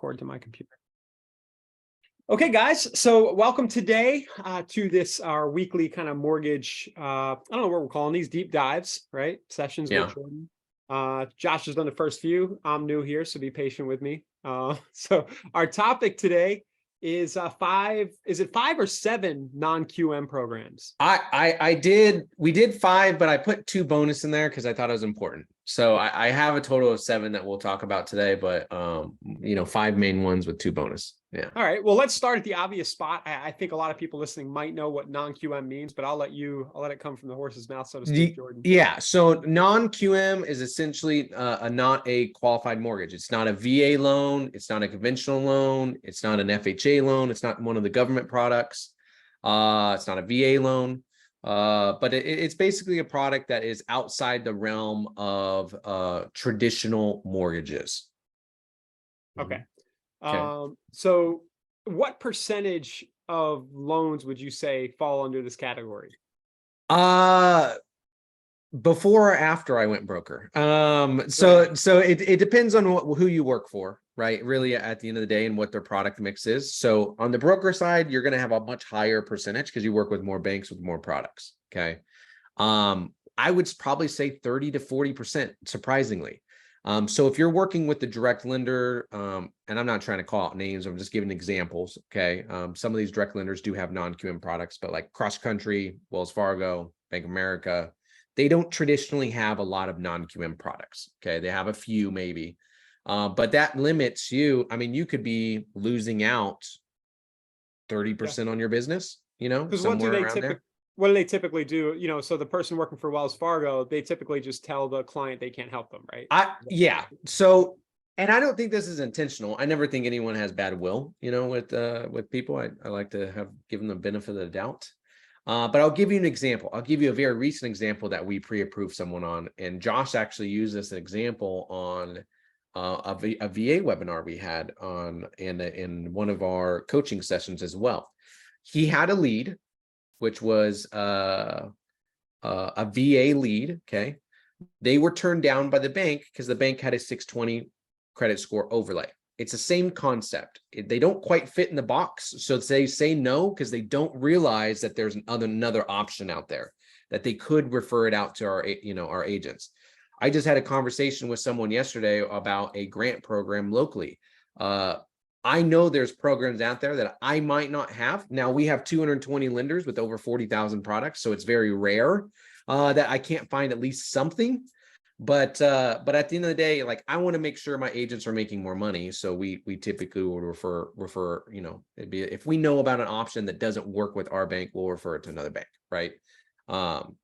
record to my computer. Okay, guys. So welcome today to this, our weekly kind of mortgage, I don't know what we're calling these, deep dives, right? Sessions with Jordan. Josh has done the first few. I'm new here, so be patient with me. So our topic today is is it 5 or 7 non-QM programs? We did 5, but I put 2 bonus in there because I thought it was important. So I have a total of 7 that we'll talk about today, but 5 main ones with 2 bonus. Yeah. All right. Well, let's start at the obvious spot. I think a lot of people listening might know what non-QM means, but I'll let it come from the horse's mouth, so to speak, Jordan. Yeah. So non-QM is essentially not a qualified mortgage. It's not a VA loan. It's not a conventional loan. It's not an FHA loan. It's not one of the government products. It's not a VA loan. But it's basically a product that is outside the realm of traditional mortgages. Okay. So what percentage of loans would you say fall under this category? Before or after I went broker. So it depends on who you work for, right? Really, at the end of the day, and what their product mix is. So on the broker side, you're going to have a much higher percentage because you work with more banks with more products. Okay. I would probably say 30 to 40%, surprisingly. So if you're working with the direct lender, and I'm not trying to call out names, I'm just giving examples. Okay. Some of these direct lenders do have non-QM products, but like Cross Country, Wells Fargo, Bank of America, they don't traditionally have a lot of non-QM products. Okay. They have a few maybe, but that limits you. I mean, you could be losing out 30% on your business, somewhere around there. What do they typically do? So the person working for Wells Fargo, they typically just tell the client they can't help them, right? Yeah. So, and I don't think this is intentional. I never think anyone has bad will, with people. I like to give them the benefit of the doubt. But I'll give you an example. I'll give you a very recent example that we pre-approved someone on. And Josh actually used this example on a VA webinar we had in one of our coaching sessions as well. He had a lead, which was a VA lead. Okay. They were turned down by the bank because the bank had a 620 credit score overlay. It's the same concept. They don't quite fit in the box. So they say no because they don't realize that there's another option out there, that they could refer it out to our agents. I just had a conversation with someone yesterday about a grant program locally. I know there's programs out there that I might not have. Now we have 220 lenders with over 40,000 products. So it's very rare that I can't find at least something. But at the end of the day, like, I want to make sure my agents are making more money. So we typically would refer, if we know about an option that doesn't work with our bank, we'll refer it to another bank, right?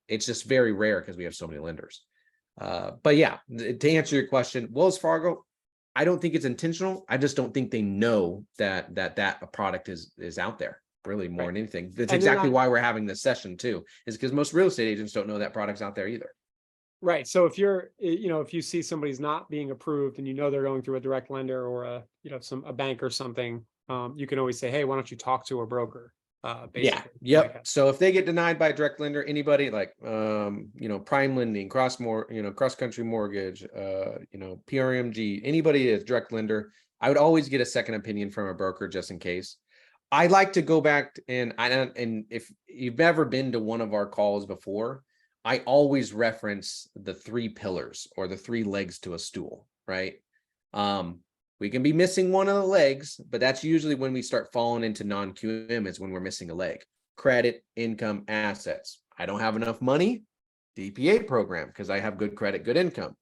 It's just very rare because we have so many lenders. But yeah, to answer your question, Wells Fargo, I don't think it's intentional. I just don't think they know that product is out there, really, more than anything. That's exactly why we're having this session too, is because most real estate agents don't know that product's out there either. Right. So if if you see somebody's not being approved and they're going through a direct lender or a bank or something, you can always say, hey, why don't you talk to a broker? Basically. Yeah. Yep. So if they get denied by a direct lender, anybody like Prime Lending, Cross Country Mortgage, PRMG, anybody is direct lender, I would always get a second opinion from a broker just in case. I like to go back and if you've ever been to one of our calls before, I always reference the 3 pillars or the 3 legs to a stool, right? We can be missing one of the legs, but that's usually when we start falling into non-QM, is when we're missing a leg. Credit, income, assets. I don't have enough money, DPA program, because I have good credit, good income.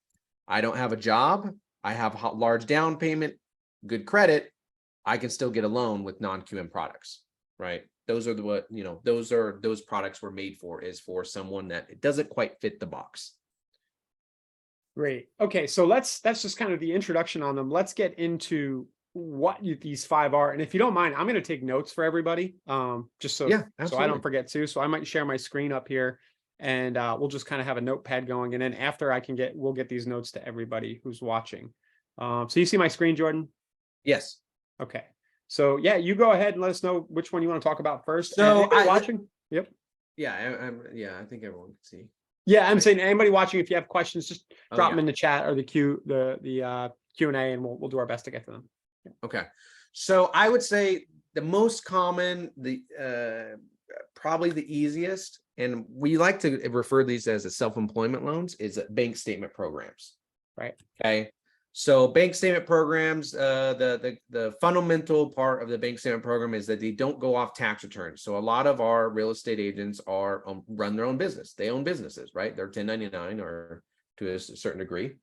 I don't have a job, I have a large down payment, good credit, I can still get a loan with non-QM products, right? Those are those products were made for, is for someone that it doesn't quite fit the box. Great. Okay, so that's just kind of the introduction on them. Let's get into what these 5 are. And if you don't mind, I'm going to take notes for everybody, just so I don't forget to. So I might share my screen up here, and we'll just kind of have a notepad going. And then after we'll get these notes to everybody who's watching. So you see my screen, Jordan? Yes. Okay. So yeah, you go ahead and let us know which one you want to talk about first. So watching. Yep. Yeah, I think everyone can see. Yeah, I'm saying anybody watching, if you have questions, just drop them in the chat or the Q&A, and we'll do our best to get to them. Okay. So I would say the most common, probably the easiest, and we like to refer to these as the self-employment loans, is bank statement programs. Right. Okay. So bank statement programs, the fundamental part of the bank statement program is that they don't go off tax returns. So a lot of our real estate agents are run their own business. They own businesses, right? They're 1099 or to a certain degree.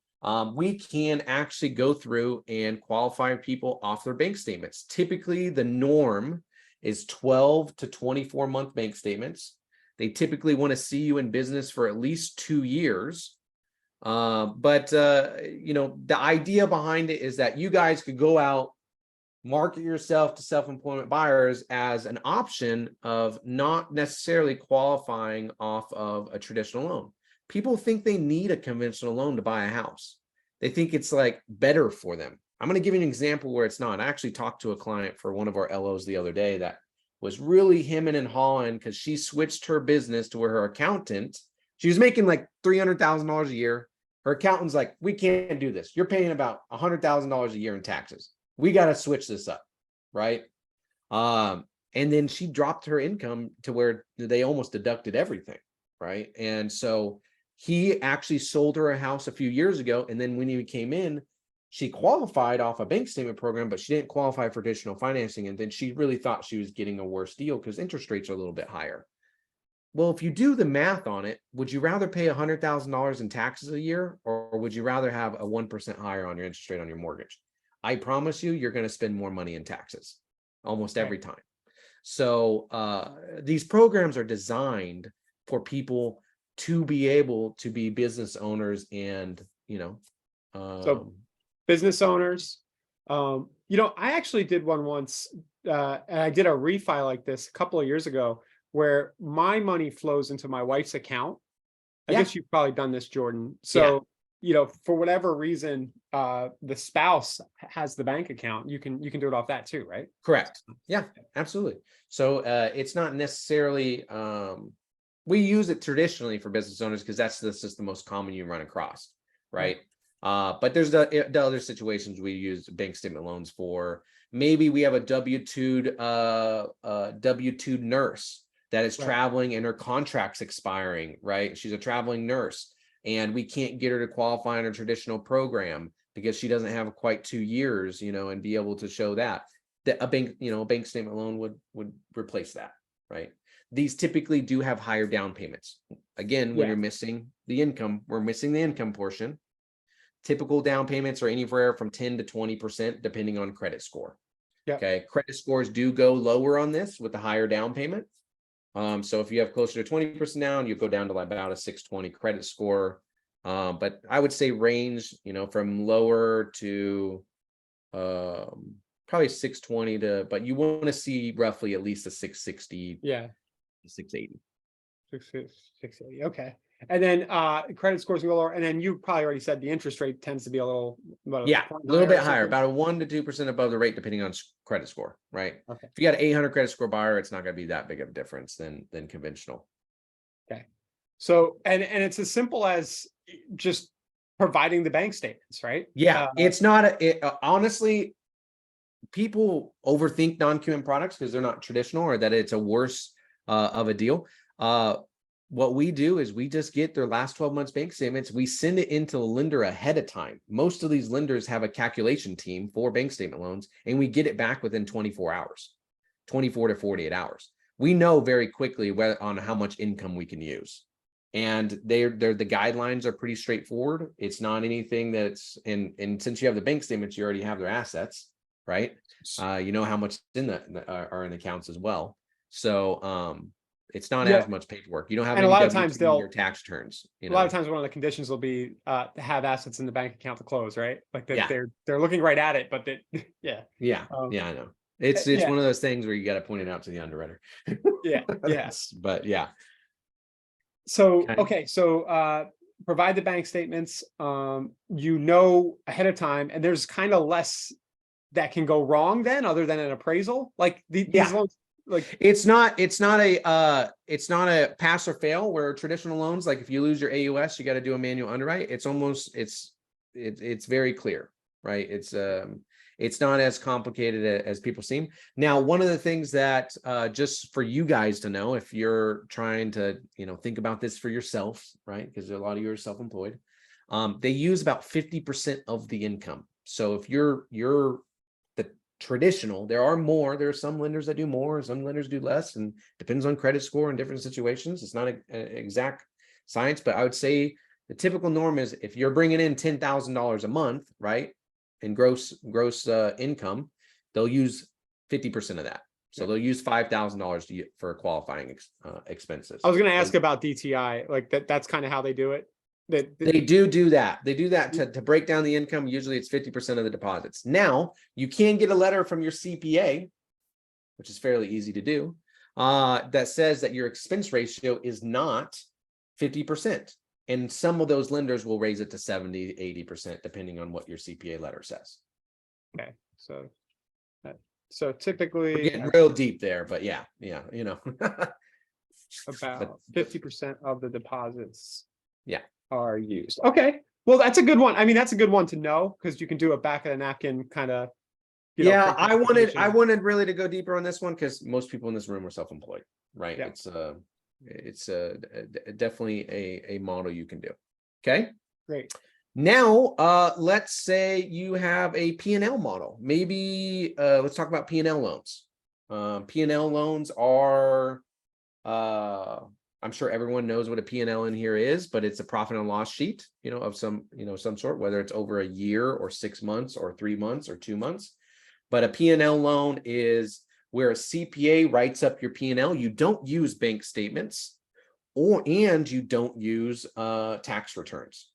We can actually go through and qualify people off their bank statements. Typically, the norm is 12 to 24 month bank statements. They typically want to see you in business for at least 2 years. The idea behind it is that you guys could go out, market yourself to self-employment buyers as an option of not necessarily qualifying off of a traditional loan. People think they need a conventional loan to buy a house. They think it's like better for them. I'm going to give you an example where it's not. I actually talked to a client for one of our LOs the other day that was really hemming and hawing because she switched her business to where her accountant, she was making like $300,000 a year. Her accountant's like, we can't do this. You're paying about $100,000 a year in taxes. We got to switch this up, right? And then she dropped her income to where they almost deducted everything, right? And so he actually sold her a house a few years ago. And then when he came in, she qualified off a bank statement program, but she didn't qualify for additional financing. And then she really thought she was getting a worse deal because interest rates are a little bit higher. Well, if you do the math on it, would you rather pay $100,000 in taxes a year, or would you rather have a 1% higher on your interest rate on your mortgage? I promise you, you're going to spend more money in taxes almost every time. So these programs are designed for people to be able to be business owners and, So business owners, I actually did one once, and I did a refi like this a couple of years ago, where my money flows into my wife's account. I guess you've probably done this, Jordan. So, for whatever reason, the spouse has the bank account. You can do it off that too, right? Correct. Yeah, absolutely. So it's not necessarily, we use it traditionally for business owners because that's just the most common you run across, right? But there's the other situations we use bank statement loans for. Maybe we have a W-2'd nurse that is traveling and her contract's expiring, right? She's a traveling nurse and we can't get her to qualify in a traditional program because she doesn't have quite 2 years, and be able to show that a bank statement loan would replace that, right? These typically do have higher down payments. Again, when you're missing the income, we're missing the income portion. Typical down payments are anywhere from 10 to 20%, depending on credit score. Okay. Credit scores do go lower on this with the higher down payment. So if you have closer to 20% down, you go down to about a 620 credit score. But I would say range, from lower to probably 620 but you want to see roughly at least a 660. Yeah. 680. 680. Okay. And then credit scores go lower. And then you probably already said the interest rate tends to be a little bit higher, about a 1 to 2% above the rate, depending on credit score, right? Okay. If you got an 800 credit score buyer, it's not going to be that big of a difference than conventional. Okay. So, and it's as simple as just providing the bank statements, right? Yeah, it's not honestly, people overthink non-QM products because they're not traditional or that it's a worse of a deal. What we do is we just get their last 12 months bank statements. We send it into the lender ahead of time. Most of these lenders have a calculation team for bank statement loans, and we get it back within 24 hours, 24 to 48 hours. We know very quickly on how much income we can use. And the guidelines are pretty straightforward. It's not anything that's and since you have the bank statements, you already have their assets, right? You know how much are in accounts as well. So it's not as much paperwork. You don't have and any a lot of times your tax returns. A lot of times one of the conditions will be to have assets in the bank account to close, right? Like they're looking right at it, but I know. It's one of those things where you got to point it out to the underwriter. But yeah. So okay, so provide the bank statements, ahead of time, and there's kind of less that can go wrong then, other than an appraisal. Like these loans, like it's not a pass or fail where traditional loans, like if you lose your AUS, you got to do a manual underwrite. It's almost it's very clear, right? It's It's not as complicated as people seem. Now, one of the things that just for you guys to know, if you're trying to, think about this for yourself, right? Because a lot of you are self-employed. They use about 50% of the income. So if you're the traditional, there are some lenders that do more, some lenders do less, and depends on credit score in different situations. It's not an exact science, but I would say the typical norm is if you're bringing in $10,000 a month, right, in gross income, they'll use 50% of that. So they'll use $5,000 for qualifying expenses. I was going to ask about DTI, like that's kind of how they do it. They do that. They do that to break down the income. Usually it's 50% of the deposits. Now, you can get a letter from your CPA, which is fairly easy to do, that says that your expense ratio is not 50%. And some of those lenders will raise it to 70, 80%, depending on what your CPA letter says. Okay. So typically we're getting real deep there, but yeah. About 50% of the deposits are used. Okay. Well, that's a good one. I mean, that's a good one to know because you can do a back of the napkin kind of. I wanted really to go deeper on this one because most people in this room are self-employed, right? Yeah. It's definitely a model you can do. Okay. Great. Now, let's say you have a P&L model. Maybe let's talk about P&L loans. P&L loans are, I'm sure everyone knows what a P&L in here is, but it's a profit and loss sheet, of some sort, whether it's over a year or 6 months or 3 months or 2 months. But a P&L loan is where a CPA writes up your P&L. You don't use bank statements and you don't use tax returns.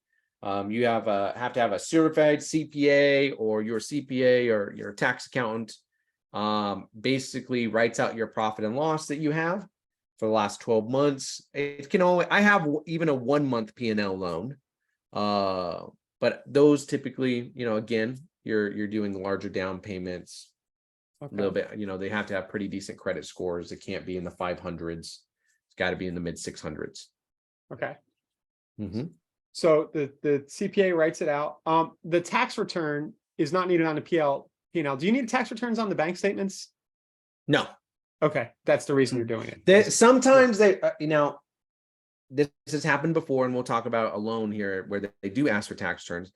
You have to have a certified CPA, or your CPA or your tax accountant basically writes out your profit and loss that you have for the last 12 months. It can only, I have even a 1 month P&L loan, but those typically, again, you're doing larger down payments, a little bit, they have to have pretty decent credit scores. It can't be in the 500s. It's got to be in the mid 600s. Okay. So the CPA writes it out. The tax return is not needed on the P&L. Do you need tax returns on the bank statements? No. Okay, that's the reason you're doing it. Sometimes this has happened before, and we'll talk about a loan here where they do ask for tax returns.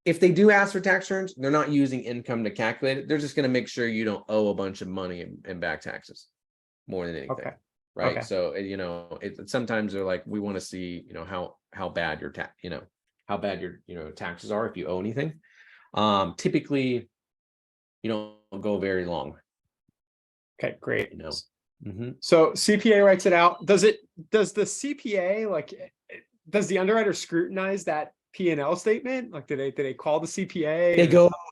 If they do ask for tax returns, they're not using income to calculate it. They're just going to make sure you don't owe a bunch of money in back taxes more than anything. Okay. Right. Okay. So, sometimes they're like, we want to see, how bad your taxes are if you owe anything. Typically, you don't go very long. Okay, great. So CPA writes it out. Does the CPA, does the underwriter scrutinize that P&L statement? Like, do they call the CPA?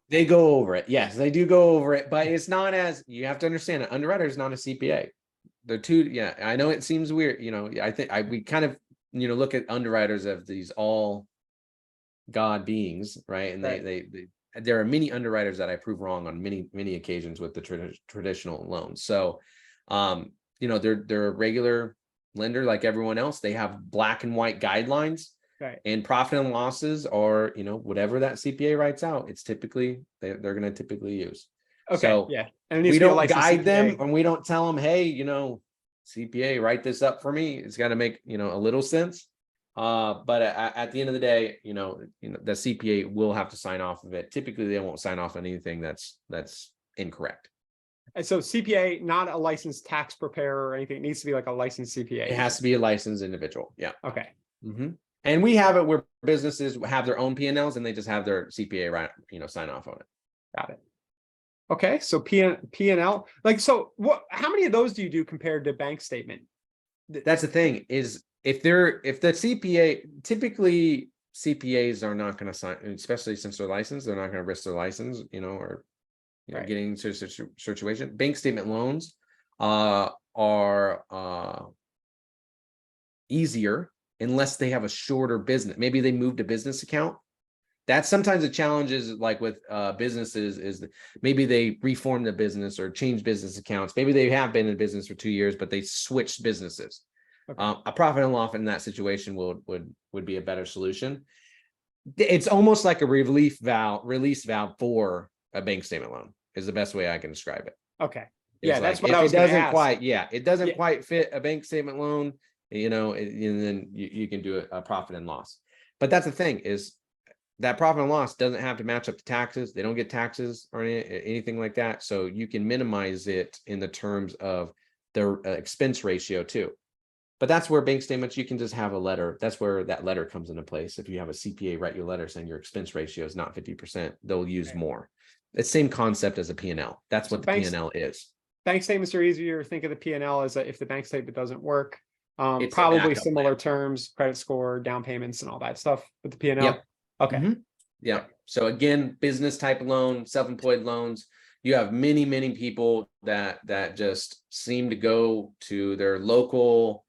They go over it. Yes, they do go over it, but it's not as, you have to understand, an underwriter is not a CPA. They're two. Yeah, I know it seems weird. I think we kind of, look at underwriters as these all God beings, right? And there are many underwriters that I prove wrong on many occasions with the traditional loans. So, they're a regular lender like everyone else. They have black and white guidelines, right? And profit and losses are, whatever that CPA writes out, it's typically they're going to typically use. Okay. So yeah, and we don't guide them, and we don't tell them, hey, CPA, write this up for me. It's got to make a little sense. But at the end of the day, the CPA will have to sign off of it. Typically, they won't sign off on anything that's incorrect. And so CPA, not a licensed tax preparer or anything. It needs to be like a licensed CPA. It has to be a licensed individual. Yeah. Okay. And we have it where businesses have their own P&Ls and they just have their CPA, sign off on it. Got it. Okay. So P&L, how many of those do you do compared to bank statement? That's the thing is, if the CPA, typically CPAs are not going to sign, especially since they're licensed, they're not going to risk their license, or getting into a situation. Bank statement loans are easier unless they have a shorter business. Maybe they moved a business account. That's sometimes the challenge is like with businesses is that maybe they reformed the business or changed business accounts. Maybe they have been in business for 2 years, but they switched businesses. Okay. A profit and loss in that situation would be a better solution. It's almost like a release valve for a bank statement loan is the best way I can describe it. Okay. It's Yeah, that's like, what I if was it gonna doesn't ask. quite, it doesn't Yeah. quite fit a bank statement loan, and then you can do a profit and loss. But that's the thing, is that profit and loss doesn't have to match up to taxes. They don't get taxes or anything like that. So you can minimize it in the terms of the expense ratio too. But that's where bank statements, you can just have a letter. That's where that letter comes into place. If you have a CPA write you a letter saying your expense ratio is not 50%, they'll use more. It's same concept as a P&L. That's what the P&L is. Bank statements are easier. Think of the P&L as if the bank statement doesn't work. It's Probably similar terms, credit score, down payments, and all that stuff with the P&L. Yep. Okay. Yeah. So again, business type loan, self-employed loans. You have many people that just seem to go to their local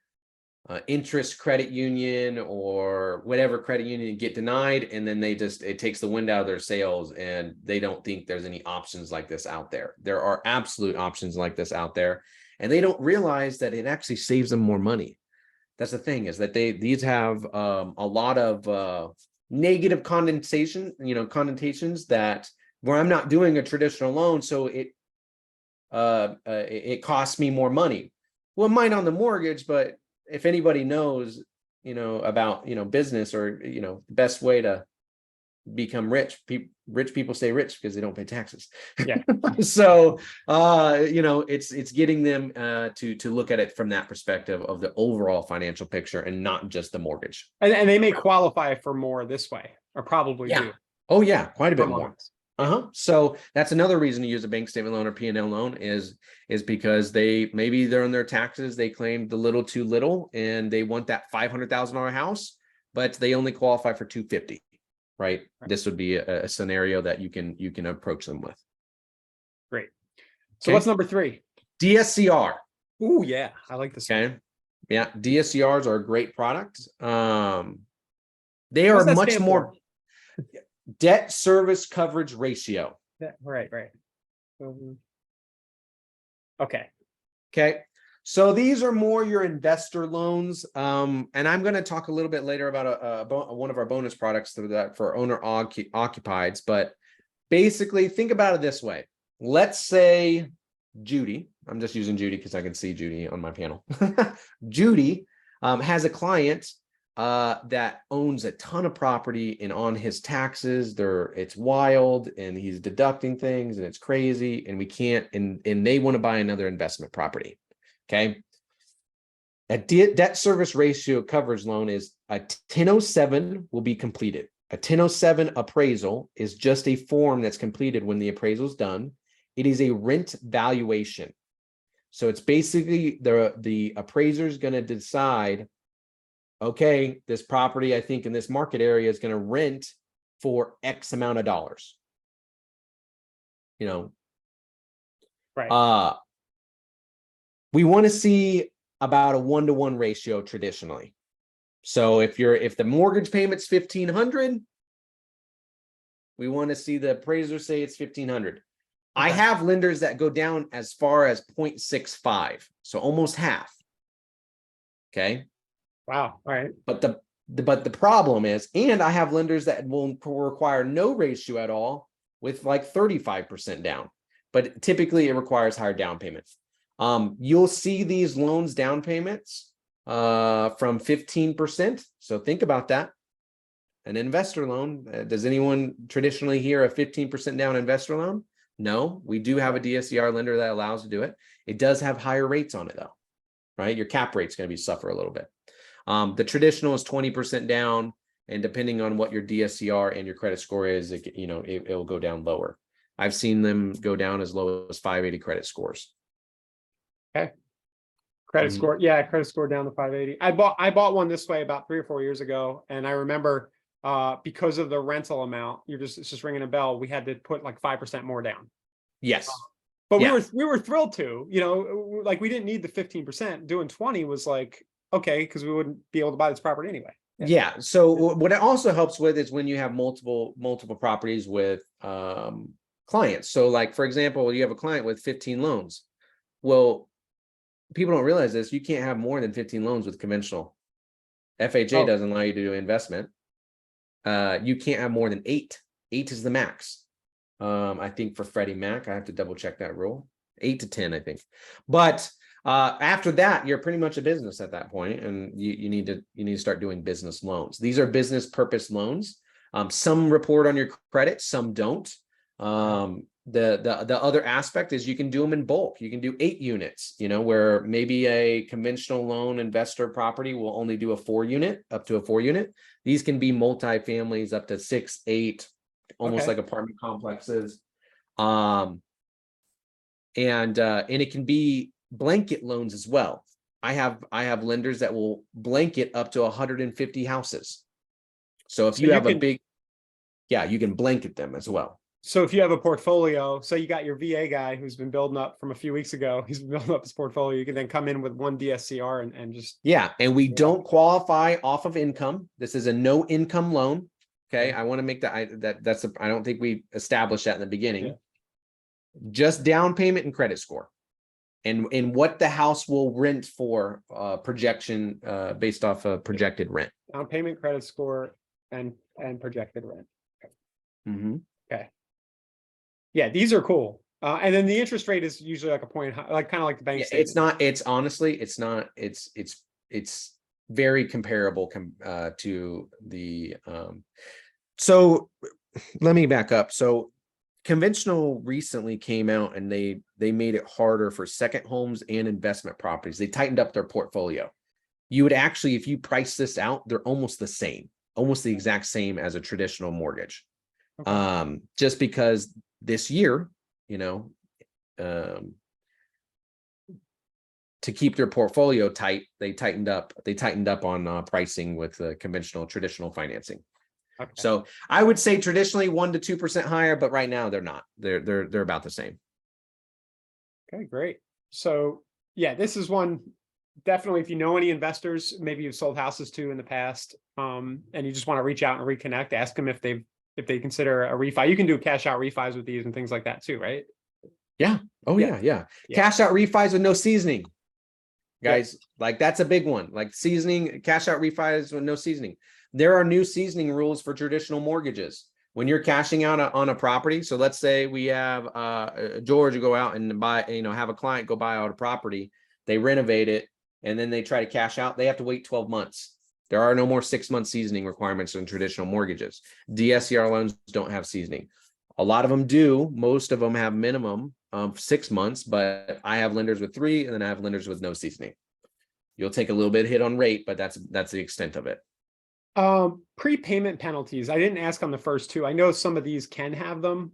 interest credit union or whatever credit union, get denied, and then it takes the wind out of their sails, and they don't think there's any options like this out there. There are absolute options like this out there, and they don't realize that it actually saves them more money. That's the thing, is that these have a lot of negative connotations that where I'm not doing a traditional loan, so it costs me more money. Well, it might on the mortgage, but if anybody knows, about, business, or, the best way to become rich, rich people stay rich because they don't pay taxes. Yeah. So, it's getting them to look at it from that perspective of the overall financial picture and not just the mortgage. And they may qualify for more this way, or probably do. Oh yeah, quite a bit more. Yeah. So that's another reason to use a bank statement loan or P&L loan is because maybe they're on their taxes, they claimed a little too little, and they want that $500,000 house, but they only qualify for 250. Right? This would be a scenario that you can approach them with. Great. So what's number 3? DSCR. Oh yeah, I like this. Okay. Yeah, DSCRs are a great product. They are much more debt service coverage ratio. Right. Okay. So these are more your investor loans. And I'm going to talk a little bit later about one of our bonus products for owner occupieds. But basically, think about it this way. Let's say Judy, I'm just using Judy because I can see Judy on my panel. Judy has a client that owns a ton of property, and on his taxes, it's wild, and he's deducting things, and it's crazy, and we can't, and they want to buy another investment property. Okay. A debt service ratio coverage loan is a 1007 will be completed. A 1007 appraisal is just a form that's completed when the appraisal is done. It is a rent valuation. So it's basically the appraiser is going to decide, okay, this property, I think in this market area, is going to rent for X amount of dollars. Right. We want to see about a 1-to-1 ratio traditionally. So if the mortgage payment's $1,500, we want to see the appraiser say it's $1,500. Okay. I have lenders that go down as far as 0.65, so almost half. Okay. Wow. All right. But the problem is, and I have lenders that will require no ratio at all with like 35% down, but typically it requires higher down payments. You'll see these loans down payments from 15%. So think about that. An investor loan. Does anyone traditionally hear a 15% down investor loan? No, we do have a DSCR lender that allows to do it. It does have higher rates on it though, right? Your cap rate's going to suffer a little bit. The traditional is 20% down, and depending on what your DSCR and your credit score is, it will go down lower. I've seen them go down as low as 580 credit scores. Okay. Credit score. Yeah, credit score down to 580. I bought one this way about 3 or 4 years ago, and I remember because of the rental amount, it's just ringing a bell. We had to put like 5% more down. Yes. But we were thrilled to, like we didn't need the 15%. Doing 20 was like, okay, because we wouldn't be able to buy this property anyway. Yeah. So what it also helps with is when you have multiple properties with clients. So like, for example, you have a client with 15 loans. Well, people don't realize this. You can't have more than 15 loans with conventional. FHA doesn't allow you to do investment. You can't have more than 8. 8 is the max. I think for Freddie Mac, I have to double check that rule. 8 to 10, I think. But after that, you're pretty much a business at that point, and you need to start doing business loans. These are business purpose loans. Some report on your credit, some don't. The other aspect is you can do them in bulk. You can do 8 units, where maybe a conventional loan investor property will only do up to a 4 unit. These can be multi-families up to 6, 8, almost like apartment complexes. And it can be blanket loans as well. I have lenders that will blanket up to 150 houses. So if you have a big, you can blanket them as well. So if you have a portfolio, so you got your VA guy who's been building up from a few weeks ago, he's been building up his portfolio, you can then come in with one DSCR and just. Yeah. And we don't qualify off of income. This is a no income loan. Okay. I want to make that, I don't think we established that in the beginning. Yeah. Just down payment and credit score. And what the house will rent for projection based off of projected rent. Down payment, credit score, and projected rent. Okay. Yeah, these are cool. And then the interest rate is usually like a point, like kind of like the bank statement. It's not. It's honestly, it's not. It's very comparable to the. So let me back up. So conventional recently came out and they made it harder for second homes and investment properties. They tightened up their portfolio. You would actually, if you price this out, they're almost the same, almost the exact same as a traditional mortgage. Okay. Just because this year, to keep their portfolio tight, they tightened up on pricing with conventional traditional financing. Okay. So I would say traditionally 1% to 2% higher, but right now they're not. They're about the same. Okay, great. So yeah, this is one definitely. If you know any investors, maybe you've sold houses to in the past, and you just want to reach out and reconnect, ask them if they consider a refi. You can do cash out refis with these and things like that too, right? Yeah. Oh yeah. Cash out refis with no seasoning, guys. Like that's a big one. Like seasoning, cash out refis with no seasoning. There are new seasoning rules for traditional mortgages when you're cashing out on a property. So let's say we have George go out and buy, have a client go buy out a property, they renovate it, and then they try to cash out. They have to wait 12 months. There are no more 6-month seasoning requirements in traditional mortgages. DSCR loans don't have seasoning. A lot of them do. Most of them have minimum of 6 months, but I have lenders with 3, and then I have lenders with no seasoning. You'll take a little bit of hit on rate, but that's the extent of it. Prepayment penalties. I didn't ask on the first 2. I know some of these can have them.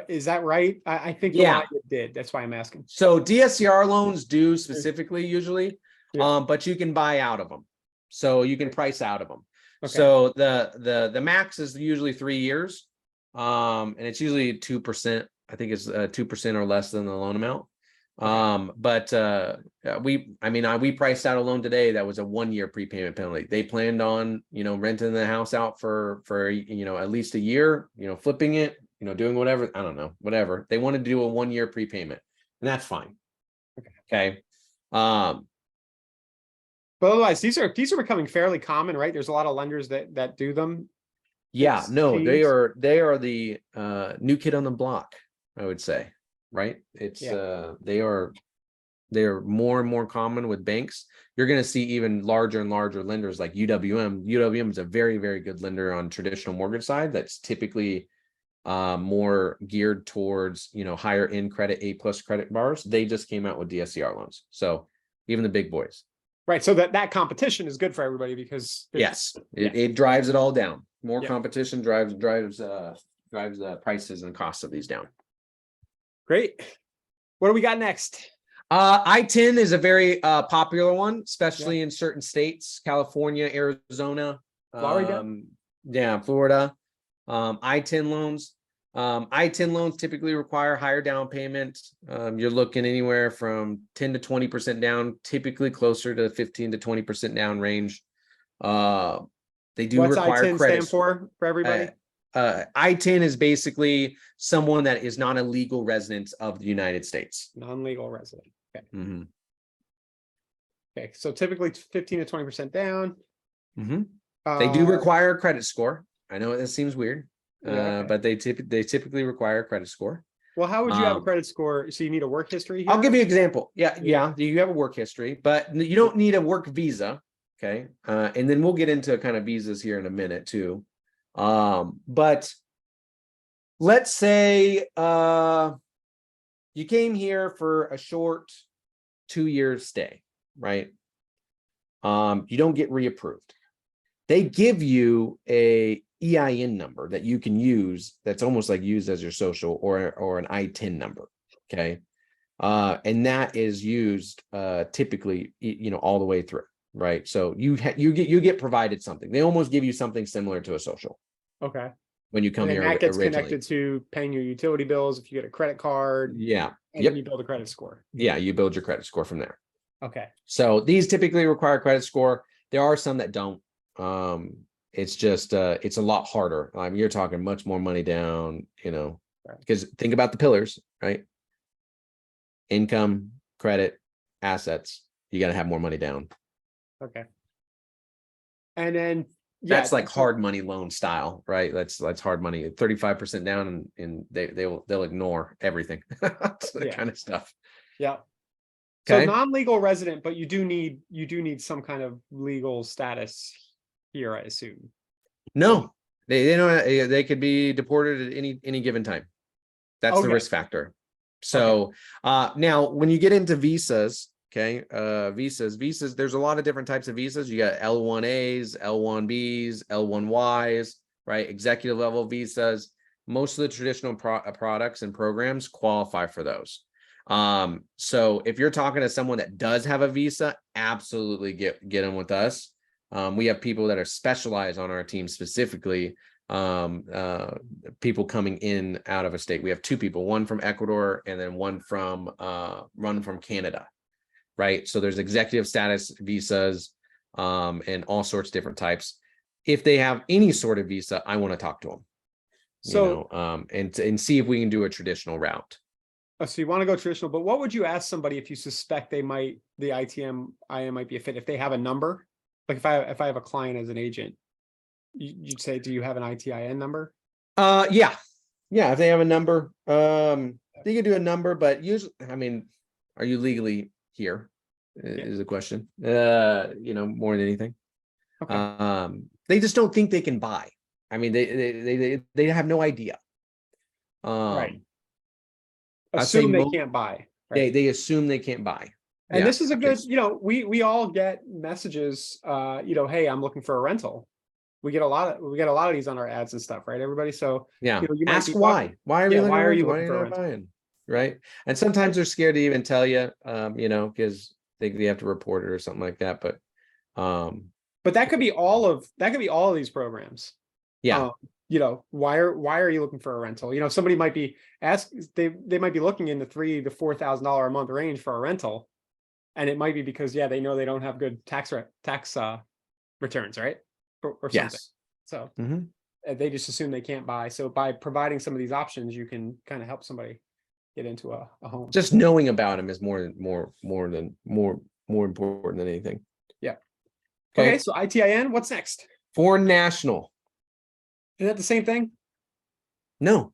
Is that right? I think the one I did. That's why I'm asking. So DSCR loans do specifically usually, but you can buy out of them. So you can price out of them. Okay. So the max is usually 3 years, and it's usually 2%. I think it's 2% or less than the loan amount. But we priced out a loan today that was a 1-year prepayment penalty. They planned on, renting the house out for at least a year, flipping it, doing whatever, I don't know, whatever. They wanted to do a 1-year prepayment, and that's fine. Okay. But otherwise, these are becoming fairly common, right? There's a lot of lenders that do them. Yeah, no, they are the new kid on the block, I would say. Right. It's they are more and more common with banks. You're going to see even larger and larger lenders like UWM. UWM is a very, very good lender on traditional mortgage side. That's typically more geared towards, higher end credit, A+ credit bars. They just came out with DSCR loans. So even the big boys. Right. So that competition is good for everybody because it drives it all down. More competition drives prices and costs of these down. Great. What do we got next? I-10 is a very popular one, especially in certain states, California, Arizona, Florida. Florida. I-10 loans. I-10 loans typically require higher down payment. You're looking anywhere from 10 to 20% down, typically closer to 15 to 20% down range. They do require I-10 credit stand for everybody? I-10 is basically someone that is not a legal resident of the United States. Non-legal resident. Okay. Okay. So typically 15 to 20% down. They do require a credit score. I know that seems weird. Okay. but they typically require a credit score. Well, how would you have a credit score? So you need a work history here? I'll give you an example. Yeah, you have a work history, but you don't need a work visa. Okay. And then we'll get into kind of visas here in a minute too. But let's say you came here for a short 2-year stay, right? You don't get reapproved. They give you a EIN number that you can use that's almost like used as your social or an I-10 number. Okay. And that is used typically, all the way through, right? So you get provided something. They almost give you something similar to a social. Okay. When you come And here that gets originally. connected to paying your utility bills if you get a credit card. Yeah. And then you build a credit score. Yeah, you build your credit score from there. Okay. So these typically require credit score. There are some that don't. It's just it's a lot harder. You're talking much more money down, because think about the pillars, right? Income, credit, assets. You got to have more money down. Okay. And then that's like hard money loan style, right? That's hard money, 35% down, and they'll ignore everything. That kind of stuff. Yeah. Okay. So non-legal resident, but you do need some kind of legal status here, I assume. No, they could be deported at any given time. That's the risk factor. So now when you get into visas, okay, visas, there's a lot of different types of visas. You got L1As, L1Bs, L1Ys, right? Executive level visas. Most of the traditional products and programs qualify for those. So if you're talking to someone that does have a visa, absolutely get them with us. We have people that are specialized on our team specifically, people coming in out of a state. We have 2 people, one from Ecuador and then one from Canada, right? So there's executive status visas, and all sorts of different types. If they have any sort of visa, I want to talk to them. So, and see if we can do a traditional route. So you want to go traditional, but what would you ask somebody if you suspect the IM might be a fit? If they have a number, like if I have a client as an agent, you'd say, do you have an ITIN number? Yeah. If they have a number, they can do a number, but usually, are you legally here? Is the question. More than anything. Okay. They just don't think they can buy. They have no idea. Right. Assume they can't buy. Right? They assume they can't buy. And this is a good, we all get messages, hey, I'm looking for a rental. We get a lot of these on our ads and stuff, right, everybody? So you ask why are you looking for a rental? Buying? Right. And sometimes they're scared to even tell you, because they have to report it or something like that. But that could be all of these programs. Yeah. Why are you looking for a rental? Somebody might be they might be looking in the $3,000 to $4,000 a month range for a rental. And it might be because, they know they don't have good tax returns, right? Or something. Yes. So they just assume they can't buy. So by providing some of these options, you can kind of help somebody get into a home. Just knowing about them is more important than anything. Yeah. Okay. So ITIN, what's next? Foreign national. Is that the same thing? No.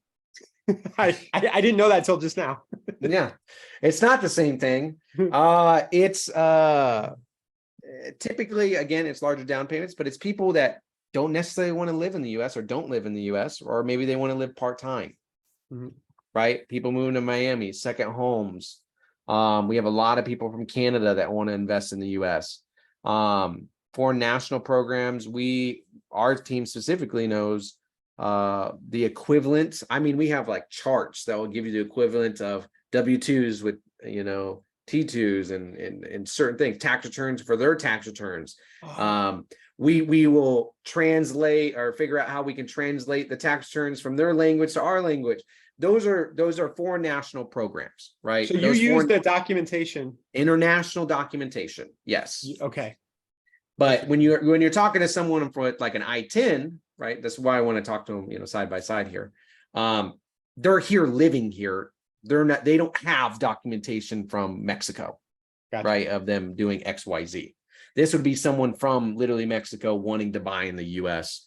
I didn't know that till just now. Yeah, it's not the same thing. It's typically, again, it's larger down payments, but it's people that don't necessarily want to live in the US or don't live in the US, or maybe they want to live part-time. Right? People moving to Miami, second homes. We have a lot of people from Canada that want to invest in the US. Foreign national programs, our team specifically knows the equivalent. We have like charts that will give you the equivalent of W-2s with T2s and certain things, tax returns for their tax returns. We will translate or figure out how we can translate the tax returns from their language to our language. Those are foreign national programs, right? So you use the documentation, international documentation. Yes. Okay. But when you're talking to someone for like an I-10, right? That's why I want to talk to them, side by side here. They're here living here. They don't have documentation from Mexico, right? Of them doing XYZ. This would be someone from literally Mexico wanting to buy in the US.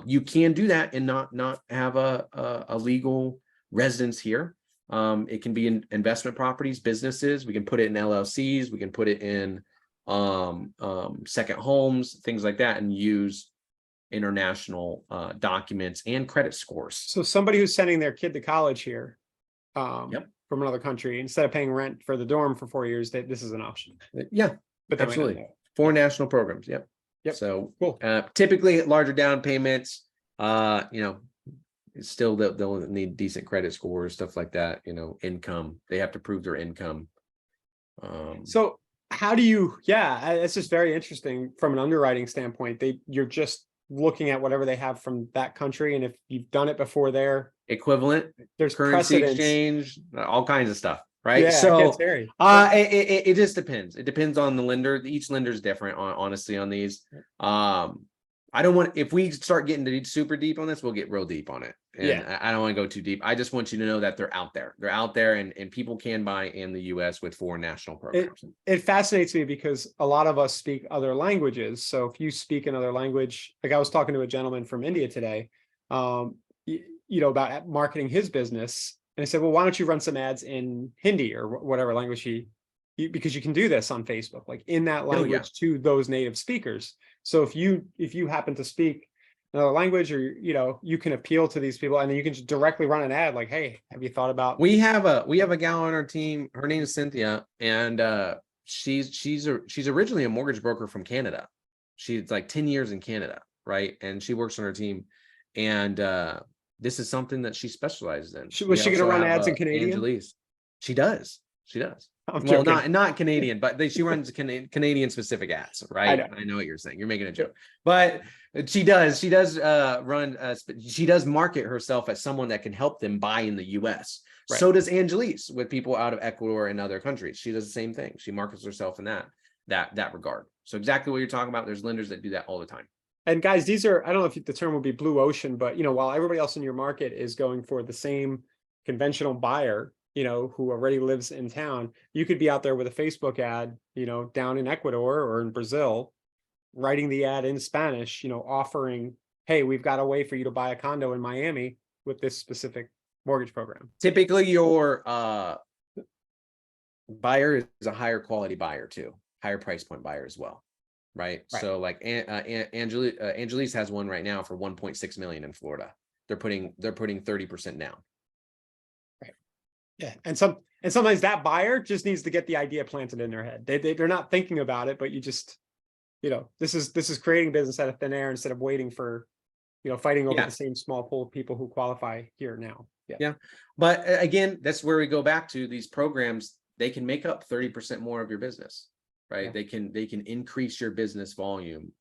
You can do that and not have a legal residence here. It can be in investment properties, businesses. We can put it in LLCs. We can put it in second homes, things like that, and use international documents and credit scores. So somebody who's sending their kid to college here Yep. from another country, instead of paying rent for the dorm for 4 years, this is an option. Yeah, But they might not absolutely. know. 4 national programs. Yep. Yep. So Cool. typically larger down payments, still they'll need decent credit scores, stuff like that, income. They have to prove their income. So how do you, it's just very interesting from an underwriting standpoint. You're just looking at whatever they have from that country. And if you've done it before there, equivalent, there's currency precedence. Exchange, all kinds of stuff. Right. Yeah, So it it just depends. It depends on the lender. Each lender is different, honestly, on these. I don't want, if we start getting super deep on this, we'll get real deep on it. And I don't want to go too deep. I just want you to know that they're out there. They're out there, and people can buy in the US with 4 national programs. It fascinates me because a lot of us speak other languages. So if you speak another language, like I was talking to a gentleman from India today, about marketing his business. And I said, well, why don't you run some ads in Hindi or whatever language because you can do this on Facebook, like in that language to those native speakers. So if you happen to speak another language, or you can appeal to these people, and then you can just directly run an ad like, hey, have you thought about? We have a gal on our team. Her name is Cynthia, and she's originally a mortgage broker from Canada. She's like 10 years in Canada, right? And she works on our team, and this is something that she specializes in. Was she going to run ads in Canadian? Angelise. She does. I'm well, joking. not Canadian, but she runs Canadian specific ads, right? I know what you're saying. You're making a joke, but she does run. She does market herself as someone that can help them buy in the U.S. Right. So does Angelise with people out of Ecuador and other countries. She does the same thing. She markets herself in that regard. So exactly what you're talking about. There's lenders that do that all the time. And guys, these are, I don't know if the term would be blue ocean, but while everybody else in your market is going for the same conventional buyer, who already lives in town, you could be out there with a Facebook ad, down in Ecuador or in Brazil, writing the ad in Spanish, offering, hey, we've got a way for you to buy a condo in Miami with this specific mortgage program. Typically your buyer is a higher quality buyer too, higher price point buyer as well. Right. So like Angelise has one right now for 1.6 million in Florida. They're putting 30% down. Right. Yeah. And sometimes that buyer just needs to get the idea planted in their head. They're not thinking about it, but you just, this is creating business out of thin air instead of waiting for, fighting over the same small pool of people who qualify here now. Yeah. But again, that's where we go back to these programs. They can make up 30% more of your business. Right. Yeah. They can increase your business volume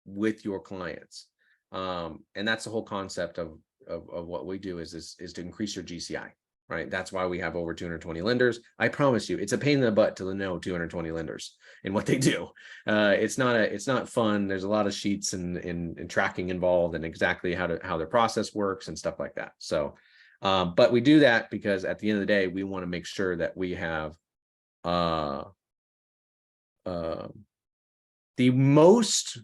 with your clients. And that's the whole concept of what we do is to increase your GCI. Right. That's why we have over 220 lenders. I promise you, it's a pain in the butt to know 220 lenders and what they do. It's not fun. There's a lot of sheets and tracking involved, and exactly how their process works and stuff like that. So, but we do that because at the end of the day, we want to make sure that we have the most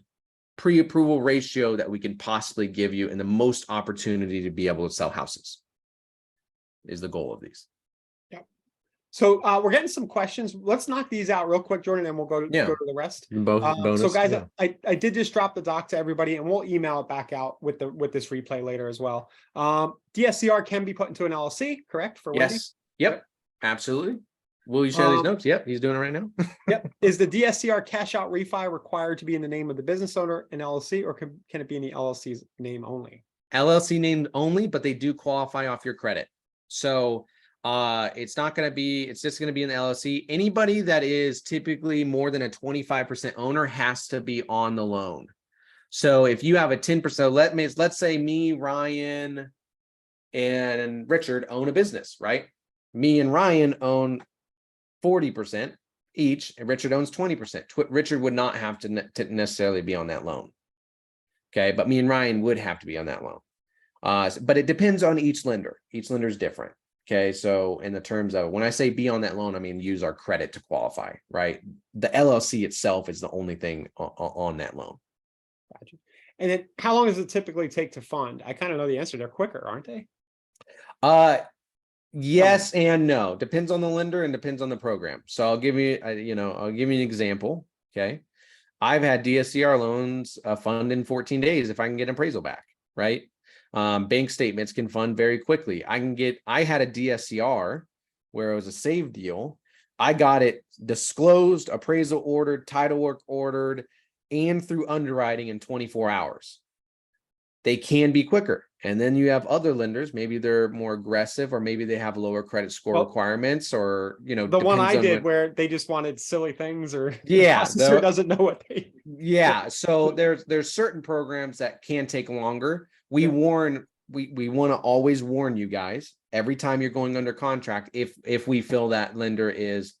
pre-approval ratio that we can possibly give you, and the most opportunity to be able to sell houses is the goal of these. Yep. So we're getting some questions. Let's knock these out real quick, Jordan, and we'll go to the rest. Bonus, so guys, I did just drop the doc to everybody, and we'll email it back out with this replay later as well. DSCR can be put into an LLC, correct? For Wendy? Yes. Yep. Absolutely. Will you share these notes? Yep, he's doing it right now. Yep. Is the DSCR cash out refi required to be in the name of the business owner in LLC, or can it be in the LLC's name only? LLC named only, but they do qualify off your credit. So it's not going to be, it's just going to be in the LLC. Anybody that is typically more than a 25% owner has to be on the loan. So if you have a 10%, let's say me, Ryan, and Richard own a business, right? Me and Ryan own 40% each, and Richard owns 20%. Richard would not have to necessarily be on that loan. Okay, but me and Ryan would have to be on that loan. But it depends on each lender. Each lender is different. Okay, so in the terms of when I say be on that loan, I mean use our credit to qualify, right? The LLC itself is the only thing on that loan. Gotcha. And then how long does it typically take to fund? I kind of know the answer. They're quicker, aren't they? Yes and no. Depends on the lender and depends on the program. So I'll give you, I'll give you an example. Okay. I've had DSCR loans fund in 14 days if I can get an appraisal back, right? Bank statements can fund very quickly. I had a DSCR where it was a save deal. I got it disclosed, appraisal ordered, title work ordered, and through underwriting in 24 hours. They can be quicker. And then you have other lenders, maybe they're more aggressive, or maybe they have lower credit score requirements, or, the one I did where they just wanted silly things, or the processor doesn't know what they. Yeah. So there's certain programs that can take longer. We want to always warn you guys every time you're going under contract, if we feel that lender is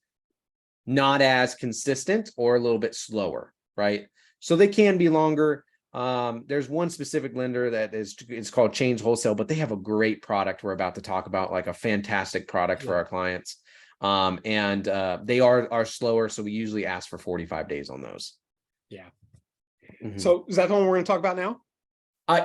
not as consistent or a little bit slower, right? So they can be longer. There's one specific lender that it's called Change Wholesale, but they have a great product we're about to talk about, like a fantastic product for our clients. And they are slower, so we usually ask for 45 days on those. Yeah. So is that the one we're going to talk about now?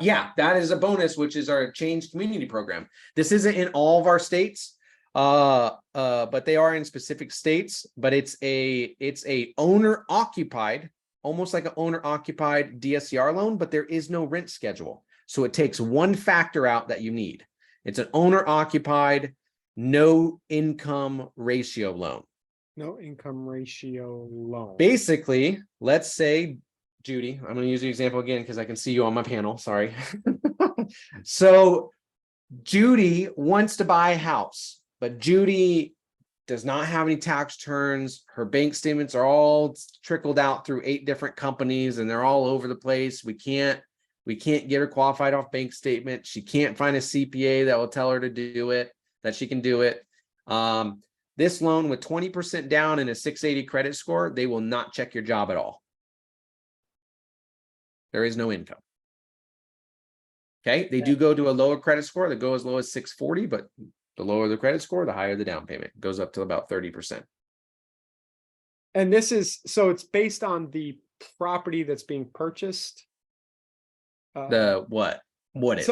Yeah, that is a bonus, which is our Change Community Program. This isn't in all of our states, but they are in specific states. But it's a owner occupied, almost like an owner occupied DSCR loan, but there is no rent schedule. So it takes one factor out that you need. It's an owner occupied, no income ratio loan. No income ratio loan. Basically, let's say, Judy, I'm going to use the example again because I can see you on my panel. Sorry. So Judy wants to buy a house, but Judy does not have any tax returns. Her bank statements are all trickled out through 8 different companies and they're all over the place. We can't get her qualified off bank statement. She can't find a CPA that will tell her to do it, that she can do it. This loan with 20% down and a 680 credit score, they will not check your job at all. There is no income. Okay. They do go to a lower credit score that go as low as 640, but the lower the credit score, the higher the down payment. It goes up to about 30%. And this is, so it's based on the property that's being purchased. What is?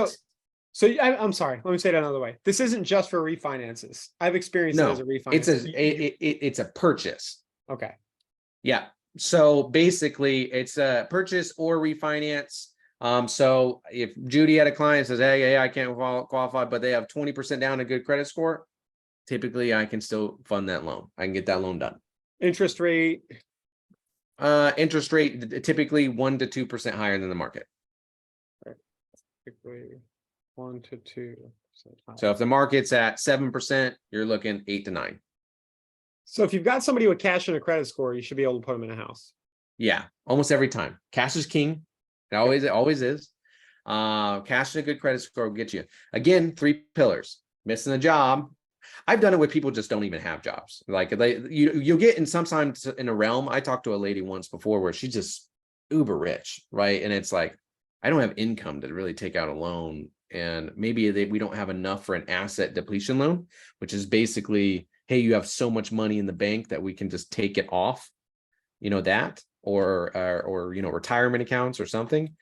So I'm sorry, let me say it another way. This isn't just for refinances. I've experienced it as a refinance. It's a purchase. Okay. Yeah. So basically it's a purchase or refinance. So if Judy had a client says, hey, I can't qualify, but they have 20% down a good credit score, typically I can still fund that loan. I can get that loan done. Interest rate typically 1 to 2% higher than the market. Right. Typically 1 to 2%. So if the market's at 7%, you're looking 8 to 9. So if you've got somebody with cash and a credit score, you should be able to put them in a house. Yeah, almost every time. Cash is king. It always is. Cash and a good credit score will get you. Again, 3 pillars. Missing a job. I've done it with people just don't even have jobs. Like you'll get in sometimes in a realm. I talked to a lady once before where she's just uber rich, right? And it's like, I don't have income to really take out a loan. And maybe we don't have enough for an asset depletion loan, which is basically, hey, you have so much money in the bank that we can just take it off, that, or retirement accounts or something.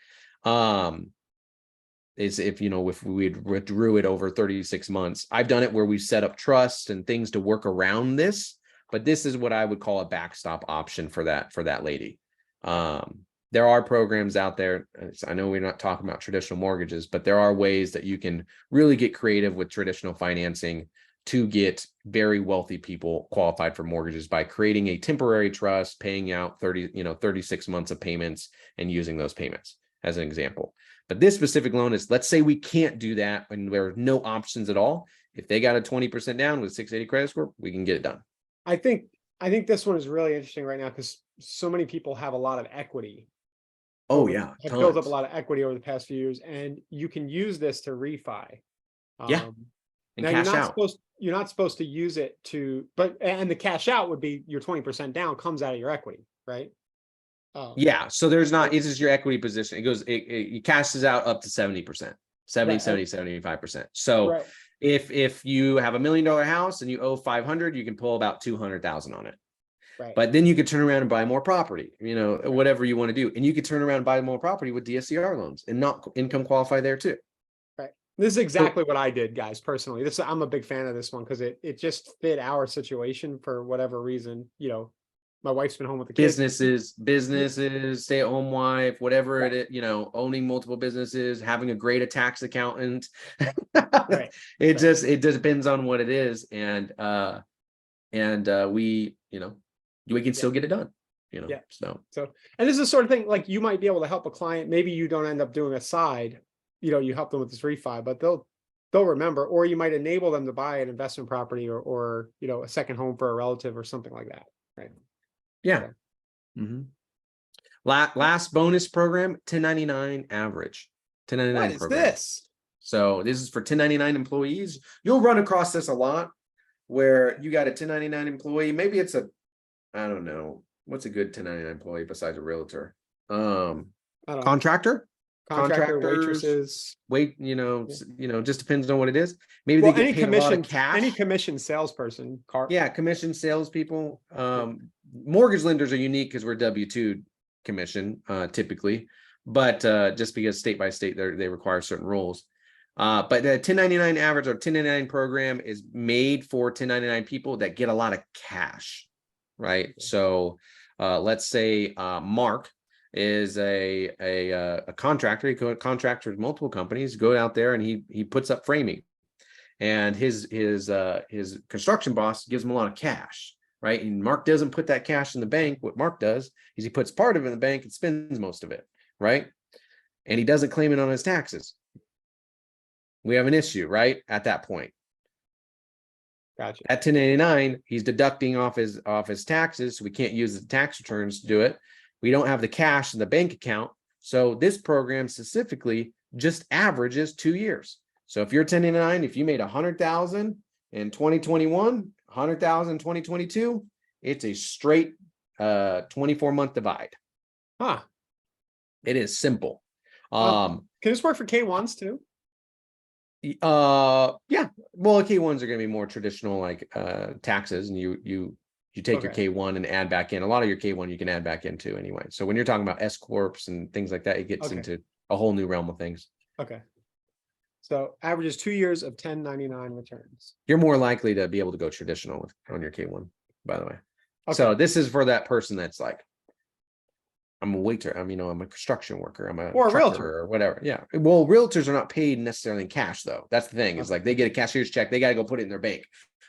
Is if we withdrew it over 36 months. I've done it where we set up trust and things to work around this, but this is what I would call a backstop option for that lady. There are programs out there. I know we're not talking about traditional mortgages, but there are ways that you can really get creative with traditional financing to get very wealthy people qualified for mortgages by creating a temporary trust, paying out 36 months of payments and using those payments as an example. But this specific loan is, let's say we can't do that and there are no options at all. If they got a 20% down with 680 credit score, we can get it done. I think this one is really interesting right now because so many people have a lot of equity. Oh yeah, have built up a lot of equity over the past few years, and you can use this to refi. And now you're not supposed to use it to, and the cash out would be your 20% down comes out of your equity, right? Yeah. So there's not, it's just your equity position. It goes, it cashes out up to 70%, 75%. So if you have $1 million house and you owe 500, you can pull about 200,000 on it. Right. But then you could turn around and buy more property, whatever you want to do. And you could turn around and buy more property with DSCR loans and not income qualify there too. Right. This is exactly what I did, guys, personally. I'm a big fan of this one because it just fit our situation for whatever reason. My wife's been home with the kids. Businesses, stay-at-home wife, whatever Right. it is, owning multiple businesses, having a great tax accountant. Right. It just depends on what it is. And we can still get it done, Yeah. So, and this is the sort of thing, like, you might be able to help a client. Maybe you don't end up doing a side, you help them with this refi, but they'll remember, or you might enable them to buy an investment property or a second home for a relative or something like that. Right. Yeah. Last bonus program, 1099 average. 1099 What is program. this? So this is for 1099 employees. You'll run across this a lot where you got a 1099 employee. Maybe it's I don't know. What's a good 1099 employee besides a realtor? Contractor, waitresses. Just depends on what it is. Maybe they get paid a lot of cash. Any commission salesperson. Commission salespeople. Mortgage lenders are unique because we're W-2 commission typically, but just because state by state they require certain rules. But the 1099 average or 1099 program is made for 1099 people that get a lot of cash, right? Okay. So let's say Mark is a contractor. He contracts with multiple companies, go out there and he puts up framing, and his construction boss gives him a lot of cash, right? And Mark doesn't put that cash in the bank. What Mark does is he puts part of it in the bank and spends most of it, right? And he doesn't claim it on his taxes. We have an issue, right? At that point. Gotcha. At 1099, he's deducting off his taxes. So we can't use the tax returns to do it. We don't have the cash in the bank account. So this program specifically just averages 2 years. So if you're 1099, if you made 100,000 in 2021, 100,000 in 2022, it's a straight 24-month divide. Huh. It is simple. Can this work for K1s too? Yeah. Well, K1s are going to be more traditional, like taxes, and you take your K1 and add back in. A lot of your K1 you can add back into anyway. So when you're talking about S corps and things like that, it gets into a whole new realm of things. Okay. So averages 2 years of 1099 returns. You're more likely to be able to go traditional on your K1, by the way. Okay. So this is for that person that's like, I'm a waiter. I'm a construction worker. I'm a realtor or whatever. Yeah. Well, realtors are not paid necessarily in cash though. That's the thing. Is like they get a cashier's check. They got to go put it in their bank.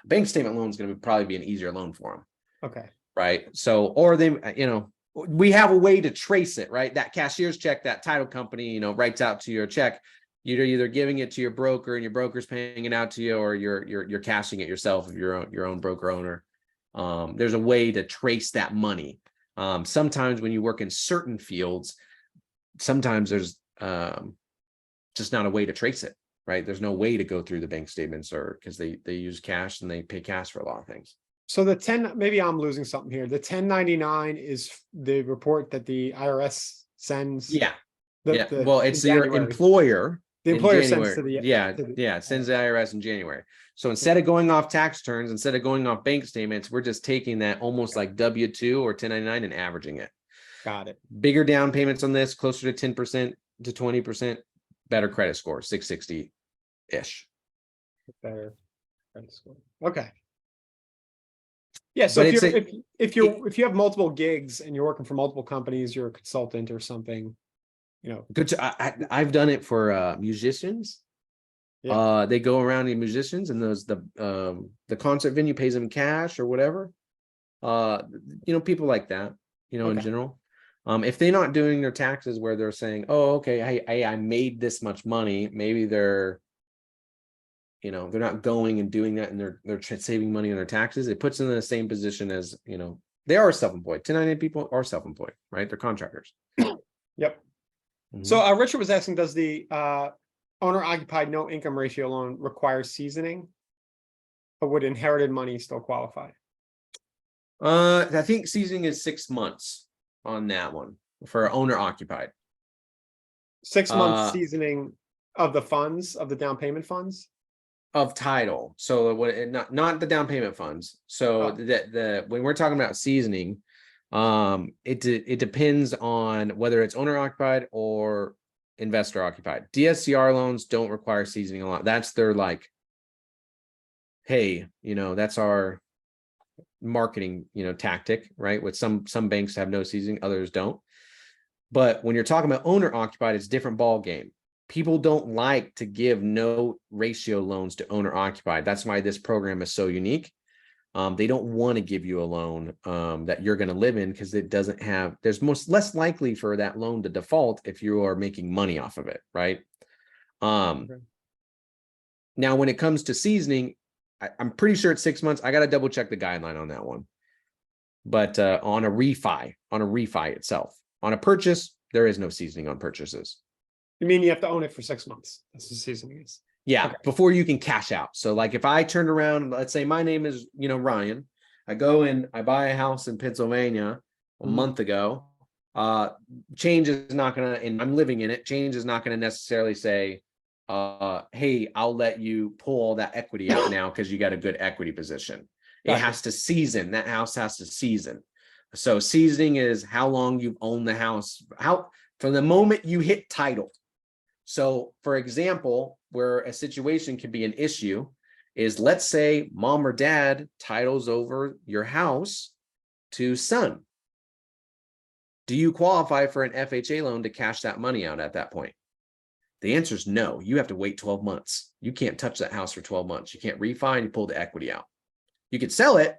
Bank statement loan is going to probably be an easier loan for them. Okay. Right. So, or they, we have a way to trace it, right? That cashier's check, that title company, writes out to your check. You're either giving it to your broker and your broker's paying it out to you, or you're cashing it yourself if you're your own broker owner. There's a way to trace that money. Sometimes when you work in certain fields, sometimes there's just not a way to trace it, right? There's no way to go through the bank statements, or because they use cash and they pay cash for a lot of things. So maybe I'm losing something here. The 1099 is the report that the IRS sends. Yeah. Well, it's your employer. The employer sends to it sends the IRS in January. So instead of going off tax returns, instead of going off bank statements, we're just taking that almost like W-2 or 1099 and averaging it. Got it. Bigger down payments on this, closer to 10% to 20%, better credit score, 660-ish. Better credit score. Okay. Yeah. So if you have multiple gigs and you're working for multiple companies, you're a consultant or something, Good. I've done it for musicians. Yeah. They go around the musicians, and the concert venue pays them cash or whatever. People like that. In general. If they're not doing their taxes where they're saying, "Oh, okay, hey, I made this much money," maybe they're not going and doing that, and they're saving money on their taxes. It puts them in the same position as they are self-employed. 1099 people are self-employed, right? They're contractors. Yep. So Richard was asking, does the owner-occupied no income ratio loan require seasoning, or would inherited money still qualify? I think seasoning is 6 months on that one for owner-occupied. 6 months seasoning of the funds, of the down payment funds? of title. So what not the down payment funds. So the when we're talking about seasoning, it depends on whether it's owner occupied or investor occupied. DSCR loans don't require seasoning a lot. That's their like, hey, that's our marketing, tactic, right? With some banks have no seasoning, others don't. But when you're talking about owner occupied, it's a different ball game. People don't like to give no ratio loans to owner occupied. That's why this program is so unique. They don't want to give you a loan that you're going to live in because it doesn't have, there's less likely for that loan to default if you are making money off of it, right? Now, when it comes to seasoning, I'm pretty sure it's 6 months. I got to double check the guideline on that one. But on a refi itself, on a purchase, there is no seasoning on purchases. You mean you have to own it for 6 months? That's what seasoning is. Yeah, okay. Before you can cash out. So like if I turned around, let's say my name is, Ryan, I go in, I buy a house in Pennsylvania a month ago, change is not going to, and I'm living in it, change is not going to necessarily say, hey, I'll let you pull all that equity out now because you got a good equity position. It has to season. That house has to season. So seasoning is how long you've owned the house, from the moment you hit title. So for example, where a situation could be an issue is, let's say mom or dad titles over your house to son. Do you qualify for an FHA loan to cash that money out at that point? The answer is no. You have to wait 12 months. You can't touch that house for 12 months. You can't refi and you pull the equity out. You could sell it,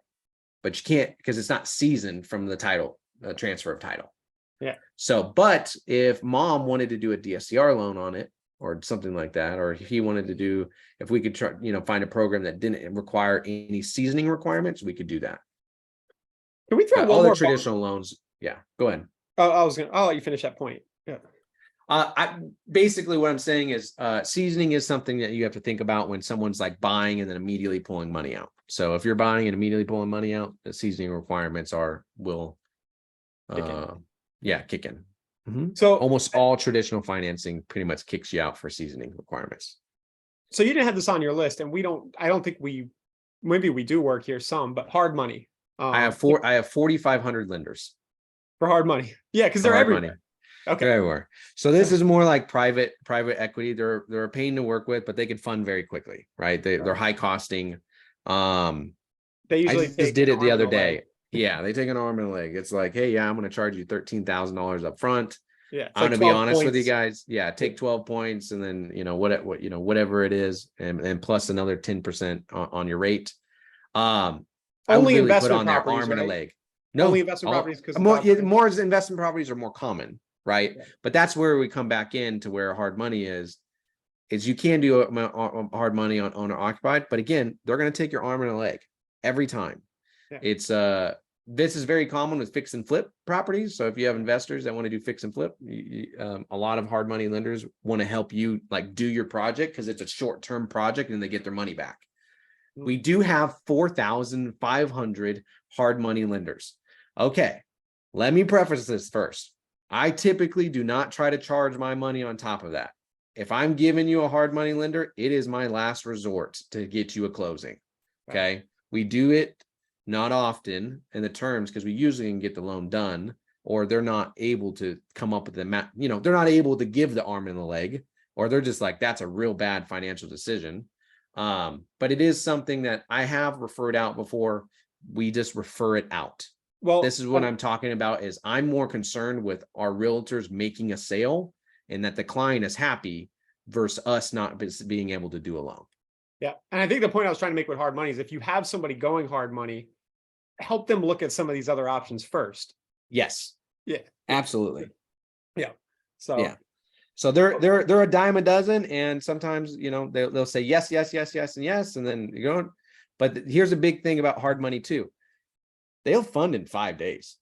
but you can't because it's not seasoned from the title, transfer of title. Yeah. So, but if mom wanted to do a DSCR loan on it or something like that, or if he wanted to do, if we could try, find a program that didn't require any seasoning requirements, we could do that. Can we throw all the traditional loans? Yeah, go ahead. Oh, I'll let you finish that point. Yeah. Basically what I'm saying is seasoning is something that you have to think about when someone's like buying and then immediately pulling money out. So if you're buying and immediately pulling money out, the seasoning requirements will kick in. So almost all traditional financing pretty much kicks you out for seasoning requirements. So you didn't have this on your list, and I don't think maybe we do work here some, but hard money. I have 4,500 lenders for hard money. Yeah, because they're everywhere. Money. Okay. They're everywhere. So this is more like private equity. They're a pain to work with, but they can fund very quickly, right? They're high costing. They usually just did it the other day. Yeah, they take an arm and a leg. It's like, hey, yeah, I'm going to charge you $13,000 up front. Yeah, I'm going to be honest with you guys. Yeah, take 12 points, and then whatever it is, and plus another 10% on your rate. Only investment put on their arm and a leg. No, only investment properties because more investment properties are more common, right? Yeah. But that's where we come back into where hard money is you can do hard money on owner occupied, but again, they're going to take your arm and a leg every time. Yeah. It's this is very common with fix and flip properties. So if you have investors that want to do fix and flip, a lot of hard money lenders want to help you like do your project because it's a short-term project and they get their money back. Mm-hmm. We do have 4,500 hard money lenders. Okay, let me preface this first. I typically do not try to charge my money on top of that. If I'm giving you a hard money lender, it is my last resort to get you a closing. Okay, we do it not often in the terms because we usually can get the loan done, or they're not able to come up with the they're not able to give the arm and the leg, or they're just like, that's a real bad financial decision. But it is something that I have referred out before. We just refer it out. Well, this is what I'm talking about is I'm more concerned with our realtors making a sale and that the client is happy versus us not being able to do a loan. Yeah. And I think the point I was trying to make with hard money is if you have somebody going hard money, help them look at some of these other options first. Yes. Yeah. Absolutely. Yeah. So yeah. So they're a dime a dozen, and sometimes they'll say yes, and yes, and then you go. But here's a big thing about hard money too. They'll fund in 5 days.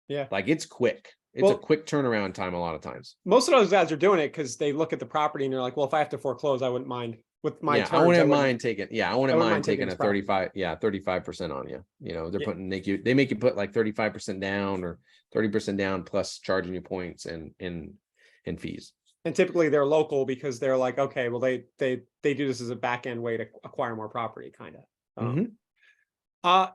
Yeah. Like it's quick. It's a quick turnaround time a lot of times. Most of those guys are doing it because they look at the property and they're like, well, if I have to foreclose, I wouldn't mind with my terms. I wouldn't mind taking a 35% on you. They're putting they make you put like 35% down or 30% down plus charging you points and fees. And typically they're local because they're like, okay, well, they do this as a back end way to acquire more property, kind of.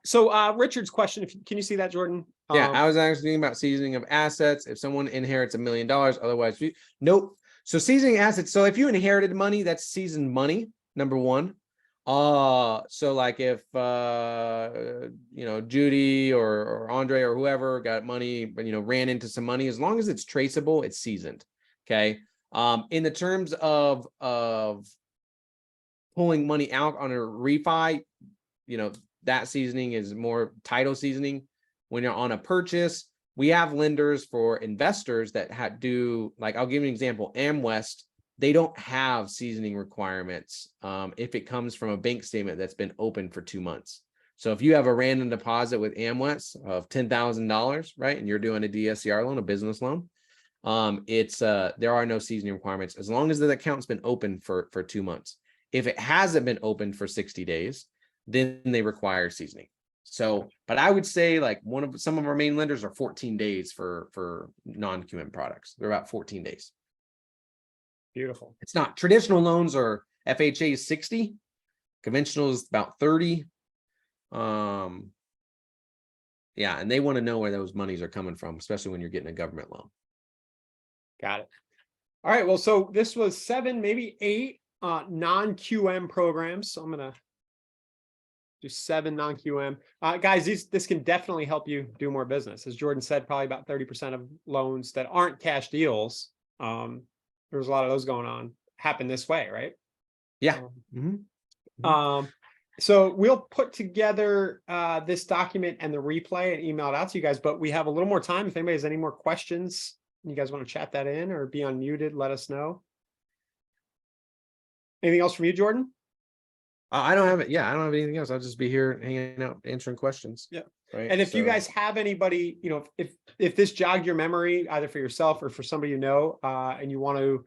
So Richard's question, can you see that, Jordan? Yeah, I was actually thinking about seasoning of assets. If someone inherits $1 million, otherwise, nope. So seasoning assets. So if you inherited money, that's seasoned money, number one. So like if Judy or Andre or whoever got money, but ran into some money, as long as it's traceable, it's seasoned. Okay. In the terms of pulling money out on a refi, that seasoning is more title seasoning. When you're on a purchase, we have lenders for investors that do, like, I'll give you an example. AmWest, they don't have seasoning requirements if it comes from a bank statement that's been open for 2 months. So if you have a random deposit with AmWest of $10,000, right, and you're doing a DSCR loan, a business loan, there are no seasoning requirements as long as the account's been open for 2 months. If it hasn't been open for 60 days, then they require seasoning. So, but I would say like some of our main lenders are 14 days for non-QM products. They're about 14 days. Beautiful. It's not traditional loans or FHA is 60, conventional is about 30. Yeah, and they want to know where those monies are coming from, especially when you're getting a government loan. Got it. All right. Well, so this was 7, maybe 8 non-QM programs. So I'm gonna do 7 non-QM. Guys, this can definitely help you do more business. As Jordan said, probably about 30% of loans that aren't cash deals, there's a lot of those going on, happen this way, right? Yeah. So we'll put together this document and the replay and email it out to you guys, but we have a little more time. If anybody has any more questions, you guys want to chat that in or be unmuted, let us know. Anything else from you, Jordan? I don't have it. Yeah, I don't have anything else. I'll just be here hanging out, answering questions. Yeah. Right. And if you guys have anybody, if this jogged your memory, either for yourself or for somebody and you want to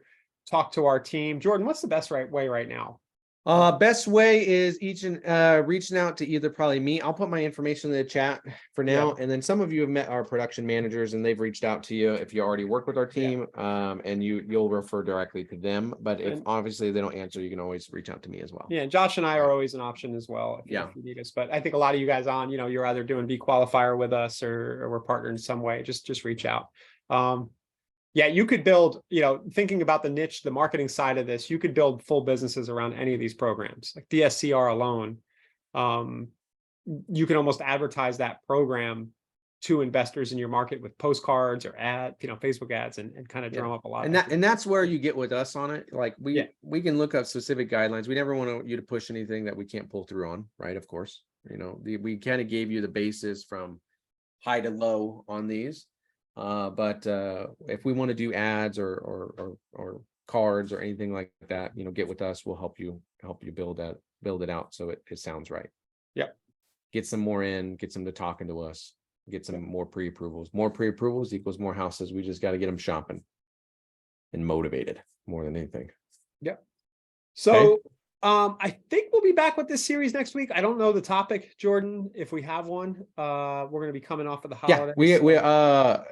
talk to our team, Jordan, what's the best way right now? Best way is reaching out to either probably me. I'll put my information in the chat for now. Yeah. And then some of you have met our production managers and they've reached out to you if you already work with our team. And you'll refer directly to them. But if obviously they don't answer, you can always reach out to me as well. Yeah, Josh and I are always an option as well if you need us. But I think a lot of you guys you're either doing B qualifier with us or we're partnered in some way. Just reach out. Yeah, you could build, thinking about the niche, the marketing side of this, you could build full businesses around any of these programs. Like DSCR alone, you can almost advertise that program to investors in your market with postcards or Facebook ads and kind of drum up a lot. And that's where you get with us on it. Like we can look up specific guidelines. We never want you to push anything that we can't pull through on, right? Of course, we kind of gave you the basis from high to low on these. But if we want to do ads or cards or anything like that, get with us. We'll help you build it out so it sounds right. Yep. Get some more in, get some to talking to us, get some more pre-approvals. More pre-approvals equals more houses. We just got to get them shopping and motivated more than anything. Yep. So I think we'll be back with this series next week. I don't know the topic, Jordan, if we have one. We're going to be coming off of the holidays. Yeah,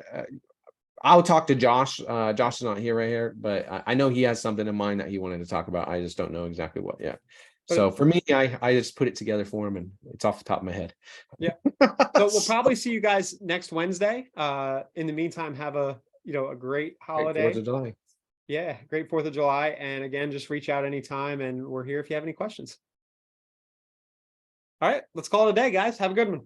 I'll talk to Josh. Josh is not here right here, but I know he has something in mind that he wanted to talk about. I just don't know exactly what yet. So for me, I just put it together for him and it's off the top of my head. Yeah. So we'll probably see you guys next Wednesday. In the meantime, have a great holiday. Great 4th of July. Yeah, great 4th of July. And again, just reach out anytime and we're here if you have any questions. All right, let's call it a day, guys. Have a good one.